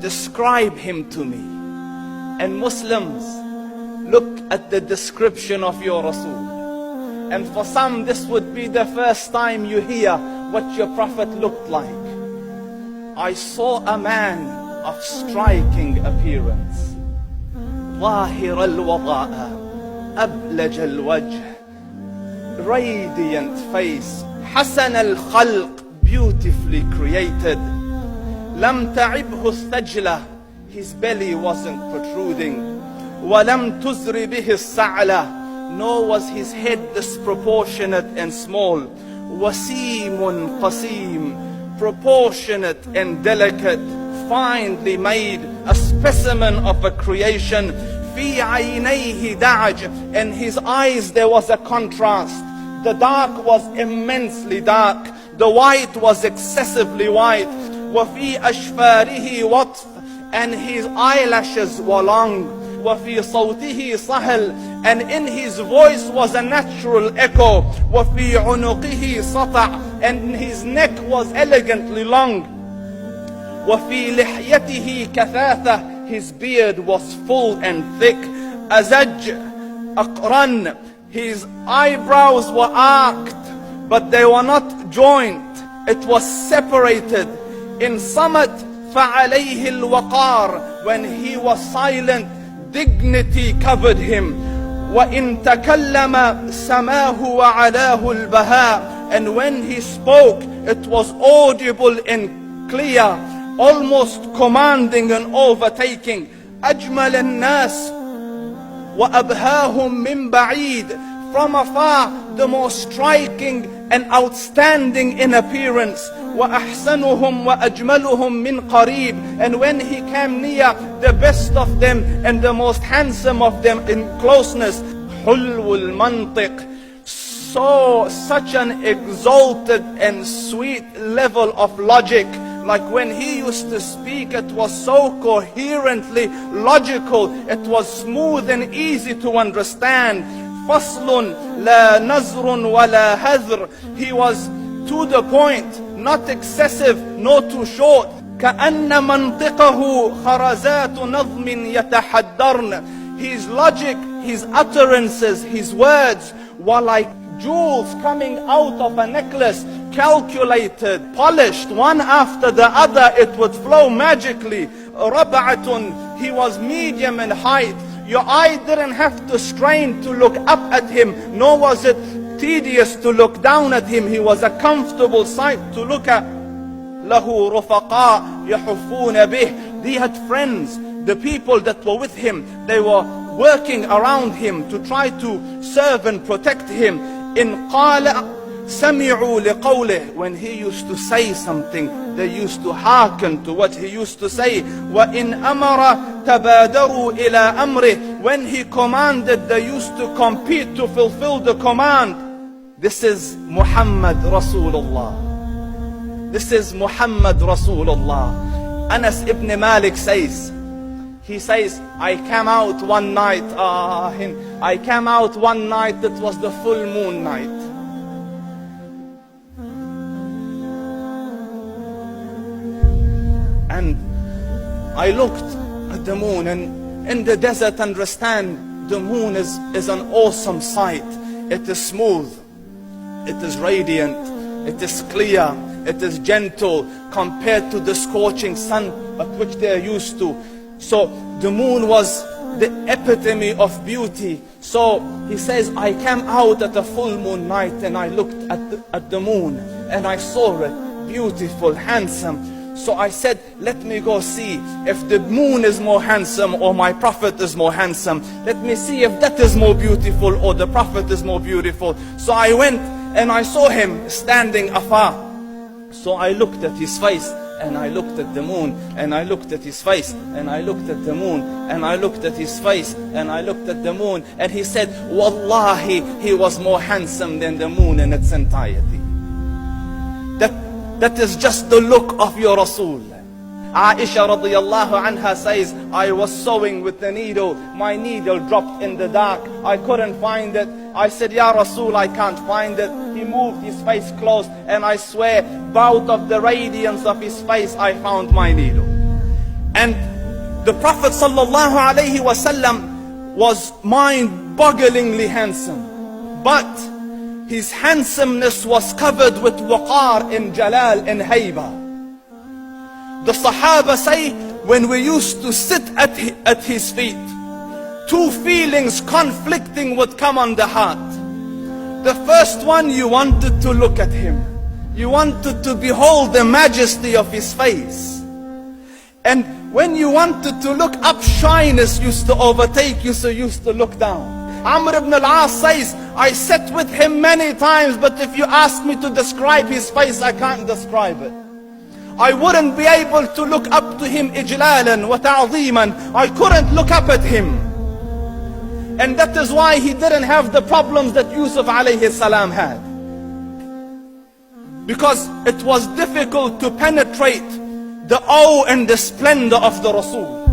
describe him to me. And Muslims, look at the description of your Rasul. And for some, this would be the first time you hear what your Prophet looked like. I saw a man of striking appearance. ظاهر الوضاء أبلج الوجه, radiant face, حسن الخلق, beautifully created. لم تعبه الثجلة, his belly wasn't protruding. ولم تزر به السعلة, nor was his head disproportionate and small. وسيم قسيم, proportionate and delicate, finely made, a specimen of a creation. في عينيه دعج, in his eyes there was a contrast. The dark was immensely dark, the white was excessively white. وفي أشفاره وطف, and his eyelashes were long. وفي صوته صهل, and in his voice was a natural echo. وفي عنقه سطع, and his neck was elegantly long. وفي لحيته كثاثة, his beard was full and thick. أزج أقرن, his eyebrows were arched, but they were not joined. It was separated. In صمت فعليه الوقار, when he was silent, dignity covered him. وإن تكلم سماه وعلاه البهاء, and when he spoke, it was audible and clear, almost commanding and overtaking. أجمل الناس وأبهاهم من بعيد, from afar the most striking and outstanding in appearance. وأحسنهم وأجملهم من قريب, and when he came near, the best of them and the most handsome of them in closeness. حلو المنطق, such an exalted and sweet level of logic. Like when he used to speak, it was so coherently logical, it was smooth and easy to understand. فصل لا نزر ولا هذر, he was to the point, not excessive nor too short. كأن منطقه خرزات نظم يتحدرن, his logic, his utterances, his words were like jewels coming out of a necklace, calculated, polished, one after the other, it would flow magically. ربعة, he was medium in height. Your eye didn't have to strain to look up at him, nor was it tedious to look down at him. He was a comfortable sight to look at. له رفقاء يحفون به, he had friends, the people that were with him, they were working around him to try to serve and protect him. إن قال سمعوا لقوله, when he used to say something, they used to hearken to what he used to say. وإن أمر تبادروا إلى أمره, when he commanded, they used to compete to fulfill the command. This is Muhammad Rasulullah. This is Muhammad Rasulullah. Anas ibn Malik says, he says, I came out one night, I came out one night, it was the full moon night. And I looked at the moon, and in the desert, understand, the moon is an awesome sight. It is smooth, it is radiant, it is clear, it is gentle compared to the scorching sun at which they are used to. So the moon was the epitome of beauty. So he says, I came out at a full moon night and I looked at the moon and I saw it beautiful, handsome. So I said, let me go see if the moon is more handsome or my Prophet is more handsome. Let me see if that is more beautiful or the Prophet is more beautiful. So I went and I saw him standing afar. So I looked at his face and I looked at the moon, and I looked at his face, and I looked at the moon, and I looked at his face, and I looked at the moon, and he said, Wallahi, he was more handsome than the moon in its entirety. That is just the look of your Rasul. Aisha radiyallahu anha says, I was sewing with the needle, my needle dropped in the dark, I couldn't find it. I said, Ya Rasul, I can't find it. He moved his face close, and I swear, out of the radiance of his face, I found my needle. And The Prophet sallallahu alaihi wasallam was mind-bogglingly handsome, but his handsomeness was covered with waqar and jalal and haiba. The Sahaba say, when we used to sit at his feet, two feelings conflicting would come on the heart. The first one, you wanted to look at him. You wanted to behold the majesty of his face. And when you wanted to look up, shyness used to overtake you, so you used to look down. Amr ibn al-As says, I sat with him many times, but if you ask me to describe his face, I can't describe it. I wouldn't be able to look up to him ijlalan wa ta'ziman. I couldn't look up at him. And that is why he didn't have the problems that Yusuf alayhi salam had. Because it was difficult to penetrate the awe and the splendor of the Rasul.